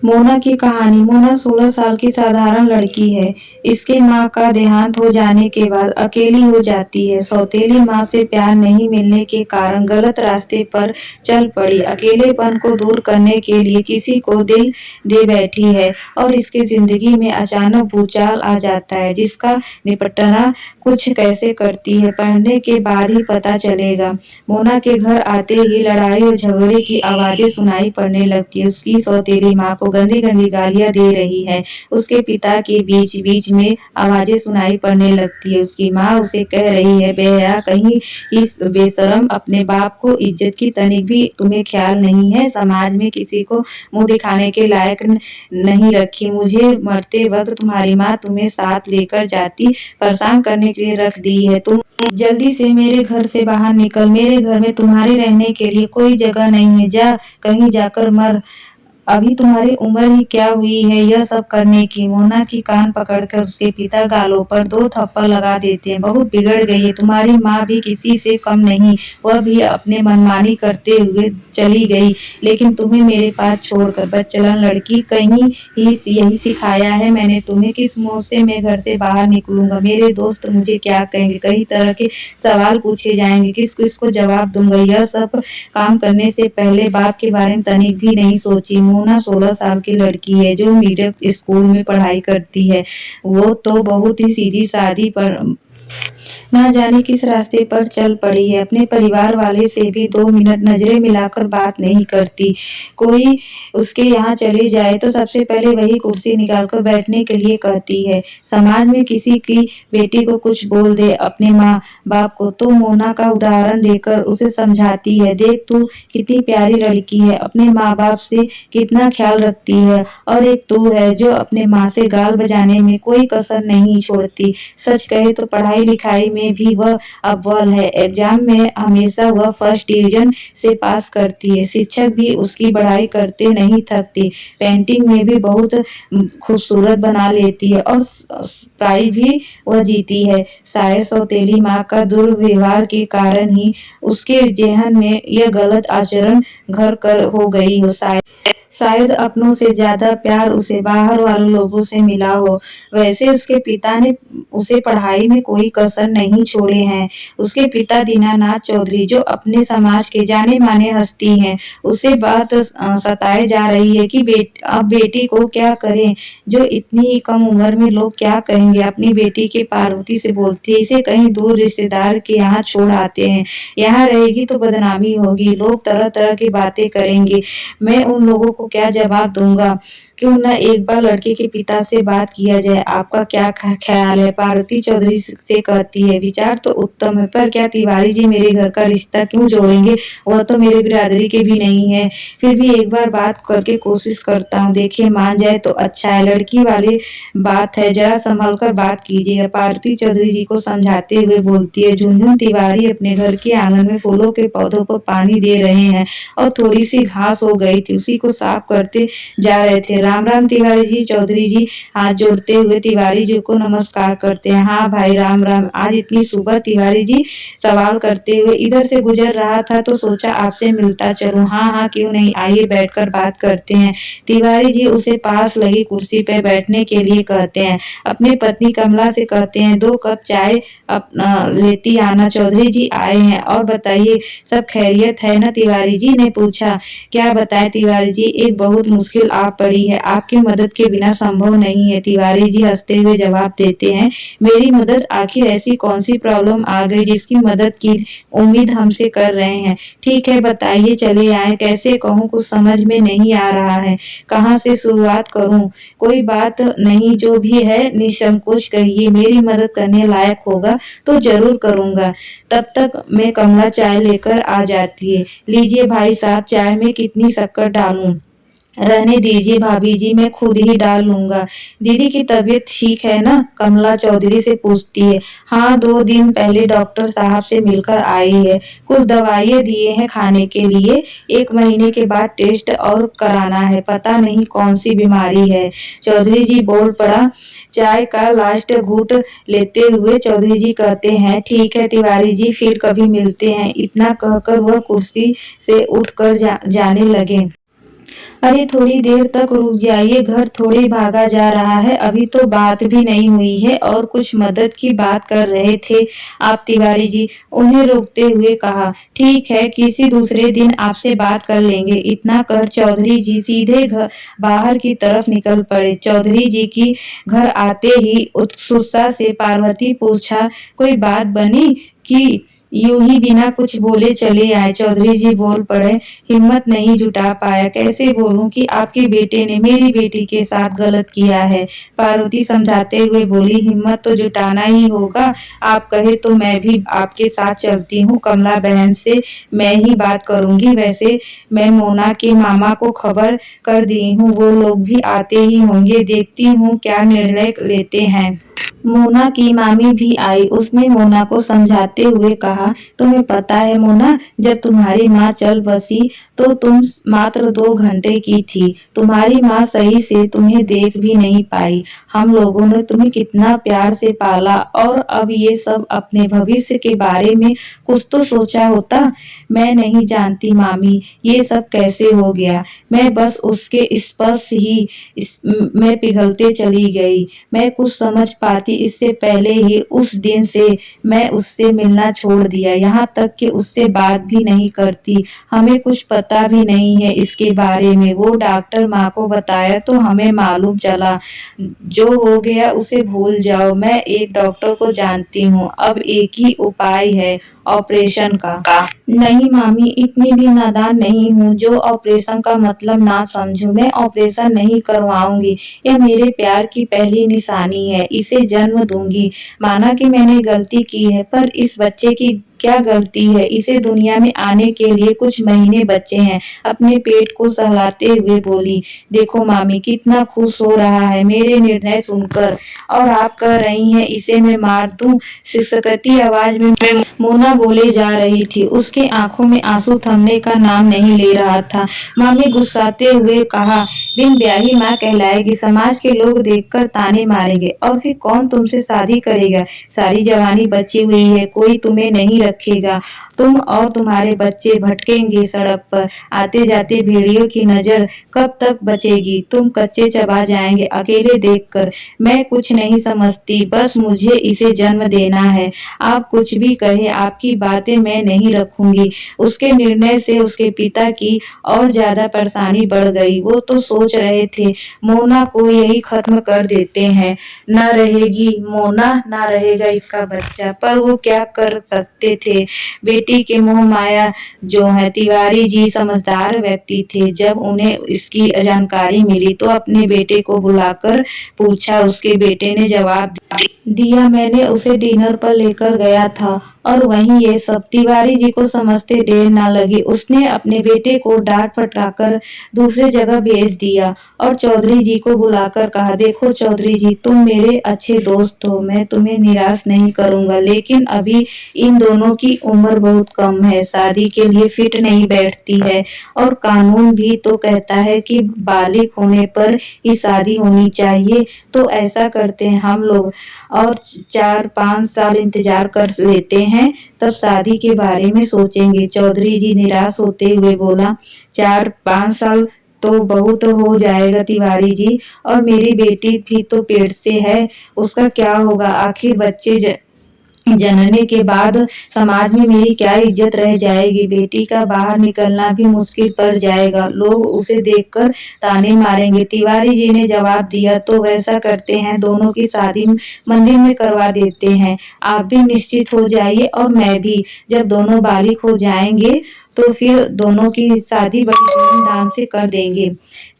मोना की कहानी। मोना 16 साल की साधारण लड़की है। इसके माँ का देहांत हो जाने के बाद अकेली हो जाती है। सौतेली माँ से प्यार नहीं मिलने के कारण गलत रास्ते पर चल पड़ी। अकेलेपन को दूर करने के लिए किसी को दिल दे बैठी है और इसकी जिंदगी में अचानक भूचाल आ जाता है, जिसका निपटना कुछ कैसे करती है, पढ़ने के बाद ही पता चलेगा। मोना के घर आते ही लड़ाई और झगड़े की आवाजें सुनाई पड़ने लगती है। उसकी सौतेली माँ को गंदी गंदी गालियां दे रही है। उसके पिता के बीच बीच में आवाजें सुनाई पड़ने लगती है। उसकी माँ उसे कह रही है, बेहया कहीं, इस बेशरम, अपने बाप को इज्जत की तनिक भी तुम्हें ख्याल नहीं है। समाज में किसी को मुंह दिखाने के लायक नहीं रखी। मुझे मरते वक्त तुम्हारी माँ तुम्हें साथ लेकर जाती, परेशान करने के लिए रख दी है। तुम जल्दी से मेरे घर से बाहर निकल। मेरे घर में तुम्हारे रहने के लिए कोई जगह नहीं है। जा, कहीं जाकर मर। अभी तुम्हारी उम्र ही क्या हुई है यह सब करने की। मोना की कान पकड़कर उसके पिता गालों पर 2 थप्पड़ लगा देते हैं। बहुत बिगड़ गई है। तुम्हारी माँ भी किसी से कम नहीं, वह भी अपने मनमानी करते हुए चली गई, लेकिन तुम्हें मेरे पास छोड़कर। बदचलन लड़की, कहीं ही यही सिखाया है मैंने तुम्हें? किस मुंह से मैं घर से बाहर निकलूंगा? मेरे दोस्त मुझे क्या कहेंगे? कई तरह के सवाल पूछे जाएंगे, किस किस को जवाब दूंगा? यह सब काम करने से पहले बाप के बारे में तनिक भी नहीं सोची। मोना 16 साल की लड़की है जो मिडिल स्कूल में पढ़ाई करती है। वो तो बहुत ही सीधी सादी पर ना जाने किस रास्ते पर चल पड़ी है। अपने परिवार वाले से भी 2 मिनट नजरें मिलाकर बात नहीं करती। कोई उसके यहाँ चले जाए तो सबसे पहले वही कुर्सी निकालकर बैठने के लिए कहती है। समाज में किसी की बेटी को कुछ बोल दे अपने माँ बाप को तो मोना का उदाहरण देकर उसे समझाती है, देख तू कितनी प्यारी लड़की है, अपने माँ बाप से कितना ख्याल रखती है, और एक तू है जो अपने माँ से गाल बजाने में कोई कसर नहीं छोड़ती। सच कहे तो पढ़ाई लिखाई में भी वह अव्वल है। एग्जाम में हमेशा वह फर्स्ट डिवीजन से पास करती है। शिक्षक भी उसकी बढ़ाई करते नहीं थकते। पेंटिंग में भी बहुत खूबसूरत बना लेती है और प्राइज भी वह जीती है। शायद सौतेली माँ का दुर्व्यवहार के कारण ही उसके जेहन में यह गलत आचरण घर कर हो गई हो। शायद अपनों से ज्यादा प्यार उसे बाहर वालों लोगों से मिला हो। वैसे उसके पिता ने उसे पढ़ाई में कोई कसर नहीं छोड़े हैं। उसके पिता दीनानाथ चौधरी, जो अपने समाज के जाने माने हस्ती हैं, उसे बात सताए जा रही है कि अब बेटी को क्या करें, जो इतनी ही कम उम्र में लोग क्या कहेंगे। अपनी बेटी के पार्वती से बोलती है, इसे कहीं दूर रिश्तेदार के यहाँ छोड़ आते हैं, यहाँ रहेगी तो बदनामी होगी, लोग तरह तरह की बातें करेंगे, मैं उन लोगों को क्या जवाब दूंगा? क्यों न एक बार लड़के के पिता से बात किया जाए, आपका क्या ख्याल है? पार्वती चौधरी से कहती है, विचार तो उत्तम है, पर क्या तिवारी जी मेरे घर का रिश्ता क्यों जोड़ेंगे? वह तो मेरे बिरादरी के भी नहीं है। फिर भी एक बार बात करके कोशिश करता हूँ, देखिए मान जाए तो अच्छा है। लड़की वाली बात है, जरा संभल कर बात कीजिएगा। पार्वती चौधरी जी को समझाते हुए बोलती है। झुनझुन तिवारी अपने घर के आंगन में फूलों के पौधों को पानी दे रहे हैं और थोड़ी सी घास हो गई थी, उसी को साफ करते जा रहे थे। राम राम तिवारी जी। चौधरी जी हाथ जोड़ते हुए तिवारी जी को नमस्कार करते हैं। हाँ भाई राम राम। आज इतनी सुबह? तिवारी जी सवाल करते हुए। इधर से गुजर रहा था तो सोचा आपसे मिलता चलूं। हाँ हाँ क्यों नहीं, आइए बैठकर बात करते हैं। तिवारी जी उसे पास लगी कुर्सी पर बैठने के लिए कहते हैं। अपनी पत्नी कमला से कहते हैं, 2 कप चाय लेती आना। चौधरी जी आए हैं, और बताइए सब खैरियत है ना? तिवारी जी ने पूछा। क्या बताएं तिवारी जी, एक बहुत मुश्किल आ पड़ी है, आपकी मदद के बिना संभव नहीं है। तिवारी जी हंसते हुए जवाब देते हैं, मेरी मदद? आखिर ऐसी कौन सी प्रॉब्लम आ गई जिसकी मदद की उम्मीद हमसे कर रहे हैं? ठीक है बताइए, चले आए। कैसे कहूँ, कुछ समझ में नहीं आ रहा है, कहाँ से शुरुआत करूँ? कोई बात नहीं, जो भी है निसंकोच कहिए, मेरी मदद करने लायक होगा तो जरूर करूंगा। तब तक मैं कमला चाय लेकर आ जाती है। लीजिए भाई साहब, चाय में कितनी शक्कर डालूं? रहने दीजिए भाभी जी, मैं खुद ही डाल लूंगा। दीदी की तबीयत ठीक है ना? कमला चौधरी से पूछती है। हाँ 2 दिन पहले डॉक्टर साहब से मिलकर आई है, कुछ दवाइयाँ दिए हैं खाने के लिए, 1 महीने के बाद टेस्ट और कराना है, पता नहीं कौन सी बीमारी है। चौधरी जी बोल पड़ा। चाय का लास्ट घूंट लेते हुए चौधरी जी कहते हैं, ठीक है तिवारी जी, फिर कभी मिलते हैं। इतना कहकर वह कुर्सी से उठकर जाने लगे। अरे थोड़ी देर तक रुक जाइए, घर थोड़े भागा जा रहा है, अभी तो बात भी नहीं हुई है और कुछ मदद की बात कर रहे थे आप तिवारी जी। उन्हें रोकते हुए कहा, ठीक है किसी दूसरे दिन आपसे बात कर लेंगे। इतना कर चौधरी जी सीधे घर बाहर की तरफ निकल पड़े। चौधरी जी की घर आते ही उत्सुकता से पार्वती पूछा, कोई बात बनी कि यूं ही बिना कुछ बोले चले आए? चौधरी जी बोल पड़े, हिम्मत नहीं जुटा पाया, कैसे बोलूं कि आपके बेटे ने मेरी बेटी के साथ गलत किया है। पार्वती समझाते हुए बोली, हिम्मत तो जुटाना ही होगा, आप कहे तो मैं भी आपके साथ चलती हूँ, कमला बहन से मैं ही बात करूंगी। वैसे मैं मोना के मामा को खबर कर दी हूँ, वो लोग भी आते ही होंगे, देखती हूँ क्या निर्णय लेते हैं। मोना की मामी भी आई। उसने मोना को समझाते हुए कहा, तुम्हें पता है मोना, जब तुम्हारी माँ चल बसी तो तुम मात्र 2 घंटे की थी। तुम्हारी माँ सही से तुम्हें देख भी नहीं पाई। हम लोगों ने तुम्हें कितना प्यार से पाला और अब ये सब अपने भविष्य के बारे में कुछ तो सोचा होता। मैं नहीं जानती मामी ये सब कैसे हो गया। मैं बस उसके स्पर्श ही मैं पिघलते चली गई। मैं कुछ समझ पाती इससे पहले ही उस दिन से मैं उससे मिलना छोड़ दिया, यहाँ तक कि उससे बात भी नहीं करती। हमें कुछ पता भी नहीं है इसके बारे में। वो डॉक्टर माँ को बताया तो हमें मालूम चला। जो हो गया उसे भूल जाओ। मैं एक डॉक्टर को जानती हूँ, अब एक ही उपाय है, ऑपरेशन का। नहीं मामी, इतनी भी नादान नहीं हूँ जो ऑपरेशन का मतलब ना समझूं। मैं ऑपरेशन नहीं करवाऊंगी। यह मेरे प्यार की पहली निशानी है। इसे जन्म दूंगी। माना कि मैंने गलती की है, पर इस बच्चे की क्या गलती है? इसे दुनिया में आने के लिए कुछ महीने बचे हैं। अपने पेट को सहलाते हुए बोली, देखो मामी कितना खुश हो रहा है मेरे निर्णय सुनकर, और आप कह रही हैं इसे मैं मार दूं? सिसकती आवाज में मोना बोले जा रही थी। उसके आंखों में आंसू थमने का नाम नहीं ले रहा था। मामी गुस्साते हुए कहा, बिन ब्याही माँ कहलाएगी, समाज के लोग देखकर ताने मारेंगे, और फिर कौन तुमसे शादी करेगा? सारी जवानी बची हुई है, कोई तुम्हें नहीं रखेगा। तुम और तुम्हारे बच्चे भटकेंगे सड़क पर, आते जाते भेड़ियों की नजर कब तक बचेगी? तुम कच्चे चबा जाएंगे अकेले देखकर। मैं कुछ नहीं समझती, बस मुझे इसे जन्म देना है। आप कुछ भी कहे, आपकी बातें मैं नहीं रखूंगी। उसके निर्णय से उसके पिता की और ज्यादा परेशानी बढ़ गई। वो तो सोच रहे थे मोना को यही खत्म कर देते हैं, न रहेगी मोना, न रहेगा इसका बच्चा। पर वो क्या कर सकते थे? बेटी के मोह माया जो है। तिवारी जी समझदार व्यक्ति थे। जब उन्हें इसकी जानकारी मिली तो अपने बेटे को बुलाकर पूछा। उसके बेटे ने जवाब दिया, मैंने उसे डिनर पर लेकर गया था और वहीं ये सब। तिवारी जी को समझते देर न लगी। उसने अपने बेटे को डांट फटकार दूसरे जगह भेज दिया और चौधरी जी को बुलाकर कहा, देखो चौधरी जी, तुम मेरे अच्छे दोस्त हो, मैं तुम्हें निराश नहीं करूंगा, लेकिन अभी इन दोनों की उम्र बहुत कम है, शादी के लिए फिट नहीं बैठती है, और कानून भी तो कहता है कि बालिग होने पर ही शादी होनी चाहिए। तो ऐसा करते हैं हम लोग और 4-5 साल इंतजार कर लेते हैं, तब शादी के बारे में सोचेंगे। चौधरी जी निराश होते हुए बोला, 4-5 साल तो बहुत हो जाएगा तिवारी जी, और मेरी बेटी भी तो पेट से है, उसका क्या होगा? आखिर बच्चे जनने के बाद समाज में मेरी क्या इज्जत रह जाएगी? बेटी का बाहर निकलना भी मुश्किल पड़ जाएगा, लोग उसे देखकर ताने मारेंगे। तिवारी जी ने जवाब दिया, तो वैसा करते हैं, दोनों की शादी मंदिर में करवा देते हैं। आप भी निश्चित हो जाइए और मैं भी। जब दोनों बालिग हो जाएंगे तो फिर दोनों की शादी बड़ी धूमधाम से कर देंगे।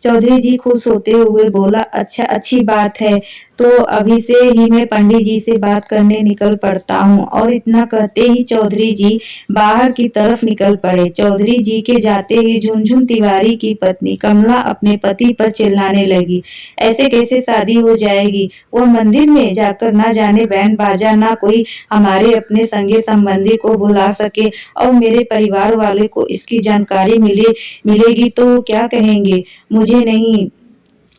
चौधरी जी खुश होते हुए बोला, अच्छा, अच्छी बात है, तो अभी से ही मैं पंडित जी से बात करने निकल पड़ता हूँ। और इतना कहते ही चौधरी जी बाहर की तरफ निकल पड़े। चौधरी जी के जाते ही झुनझुन तिवारी की पत्नी कमला अपने पति पर चिल्लाने लगी, ऐसे कैसे शादी हो जाएगी? वो मंदिर में जाकर ना जाने बैंड बाजा, ना कोई हमारे अपने संगे संबंधी को बुला सके, और मेरे परिवार वाले को इसकी जानकारी मिलेगी तो क्या कहेंगे? मुझे नहीं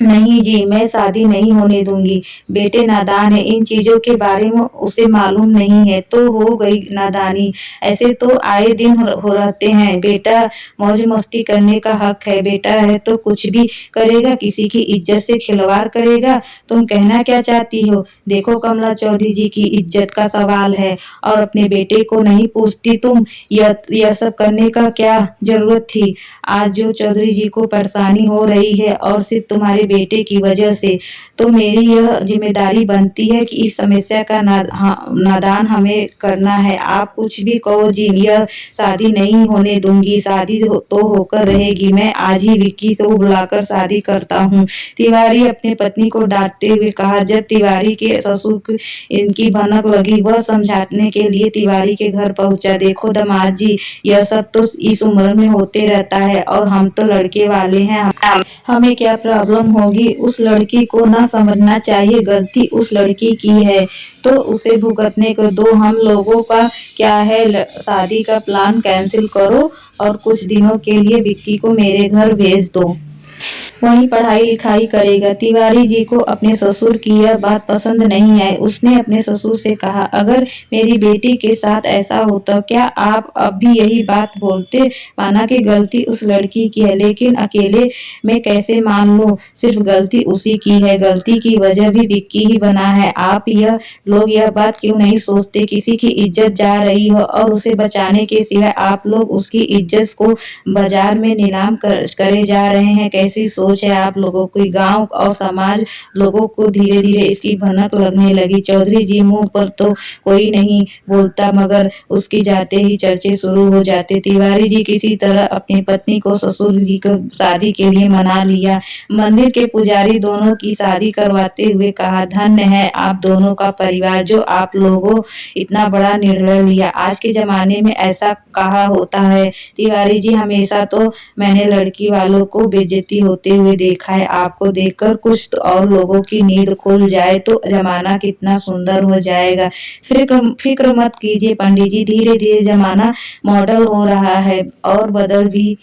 नहीं जी, मैं शादी नहीं होने दूँगी। बेटे नादान है, इन चीज़ों के बारे में उसे मालूम नहीं है, तो हो गई नादानी। ऐसे तो आए दिन हो रहते हैं। बेटा मौज-मस्ती करने का हक है, बेटा है तो कुछ भी करेगा, किसी की इज़्ज़त से खिलवाड़ करेगा। तुम कहना क्या चाहती हो? देखो कमला चौधरी जी की इज़्ज़त का सवाल है और अपने बेटे को नहीं पूछती तुम, यह सब करने का क्या ज़रूरत थी? आज जो चौधरी जी को परेशानी हो रही है और सिर्फ तुम्हारे बेटे की वजह से, तो मेरी यह जिम्मेदारी बनती है कि इस समस्या का नादान हमें करना है। आप कुछ भी कहो जी, यह शादी नहीं होने दूंगी, शादी तो होकर रहेगी। मैं आज ही विक्की को बुलाकर शादी करता हूँ। तिवारी अपनी पत्नी को डांटते हुए कहा। जब तिवारी के ससुर को इनकी भनक लगी, वह समझाने के लिए तिवारी के घर पहुंचा। देखो दामाद जी, यह सब तो इस उम्र में होते रहता है और हम तो लड़के वाले हैं, हमें क्या प्रॉब्लम होगी? उस लड़की को ना समझना चाहिए, गलती उस लड़की की है तो उसे भुगतने को दो, हम लोगों का क्या है? शादी का प्लान कैंसिल करो और कुछ दिनों के लिए विक्की को मेरे घर भेज दो, वहीं पढ़ाई लिखाई करेगा। तिवारी जी को अपने ससुर की यह बात पसंद नहीं आई। उसने अपने ससुर से कहा, अगर मेरी बेटी के साथ ऐसा होता, क्या आप अब भी यही बात बोलते? माना कि गलती उस लड़की की है, लेकिन अकेले मैं कैसे मान लूं सिर्फ गलती उसी की है? गलती की वजह भी विक्की ही बना है। आप यह लोग यह बात क्यों नहीं सोचते? किसी की इज्जत जा रही हो और उसे बचाने के सिवाय आप लोग उसकी इज्जत को बाजार में नीलाम करे जा रहे हैं। कैसी सोच है आप लोगों की? गांव और समाज लोगों को धीरे धीरे इसकी भनक लगने लगी। चौधरी जी मुंह पर तो कोई नहीं बोलता, मगर उसके जाते ही चर्चे शुरू हो जाते। तिवारी जी किसी तरह अपनी पत्नी को ससुर जी को शादी के लिए मना लिया। मंदिर के पुजारी दोनों की शादी करवाते हुए कहा, धन्य है आप दोनों का परिवार जो आप लोगों इतना बड़ा निर्णय लिया। आज के जमाने में ऐसा कहा होता है तिवारी जी, हमेशा तो मैंने लड़की वालों को बेइज्जती होते हुए देखा है। आपको देखकर कुछ तो और लोगों की नींद खुल जाए तो जमाना कितना सुंदर हो जाएगा। फिक्र मत कीजिए पंडित जी, धीरे धीरे जमाना मॉडल हो रहा है और बदल भी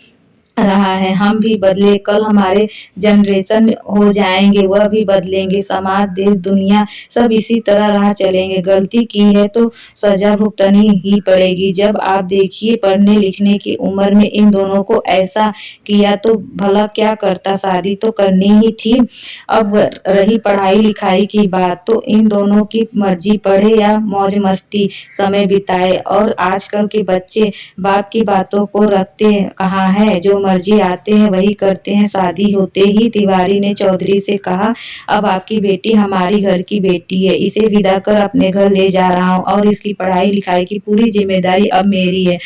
रहा है। हम भी बदले, कल हमारे जनरेशन हो जाएंगे, वह भी बदलेंगे। समाज, देश, दुनिया सब इसी तरह राह चलेंगे। गलती की है तो सजा भुगतनी ही पड़ेगी। जब आप देखिए पढ़ने लिखने की उम्र में इन दोनों को ऐसा किया तो भला क्या करता? शादी तो करनी ही थी। अब रही पढ़ाई लिखाई की बात, तो इन दोनों की मर्जी, पढ़े या मौज मस्ती समय बिताए। और आजकल के बच्चे बाप की बातों को रखते कहाँ है, जो मर्जी आते हैं वही करते हैं। शादी होते ही तिवारी ने चौधरी से कहा, अब आपकी बेटी हमारी घर की बेटी है, इसे विदा कर अपने घर ले जा रहा हूँ और इसकी पढ़ाई लिखाई की पूरी जिम्मेदारी अब मेरी है।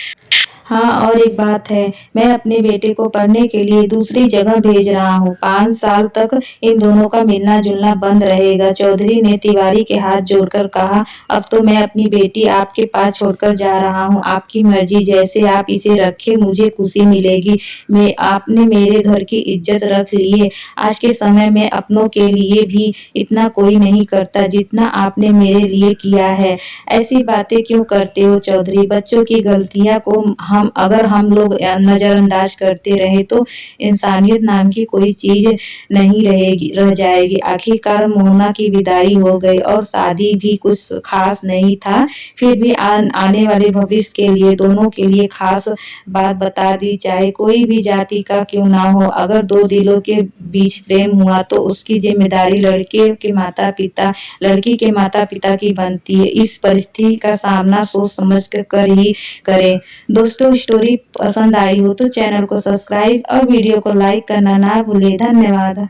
हाँ, और एक बात है, मैं अपने बेटे को पढ़ने के लिए दूसरी जगह भेज रहा हूँ। 5 साल तक इन दोनों का मिलना जुलना बंद रहेगा। चौधरी ने तिवारी के हाथ जोड़कर कहा, अब तो मैं अपनी बेटी आपके पास छोड़कर जा रहा हूँ। आपकी मर्जी, जैसे आप इसे रखे मुझे खुशी मिलेगी। आपने मेरे घर की इज्जत रख ली है। आज के समय में अपनों के लिए भी इतना कोई नहीं करता जितना आपने मेरे लिए किया है। ऐसी बातें क्यों करते हो चौधरी? बच्चों की गलतियां को हम लोग नजरअंदाज करते रहे तो इंसानियत नाम की कोई चीज नहीं रह जाएगी। आखिरकार मोना की विदाई हो गई और शादी भी कुछ खास नहीं था, फिर भी आने वाले भविष्य के लिए दोनों के लिए खास बात बता दी। चाहे कोई भी जाति का क्यों ना हो, अगर दो दिलों के बीच प्रेम हुआ तो उसकी जिम्मेदारी लड़की के माता पिता की बनती है। इस परिस्थिति का सामना सोच समझ कर ही करें। दोस्तों, स्टोरी पसंद आई हो तो चैनल को सब्सक्राइब और वीडियो को लाइक करना ना भूलें। धन्यवाद।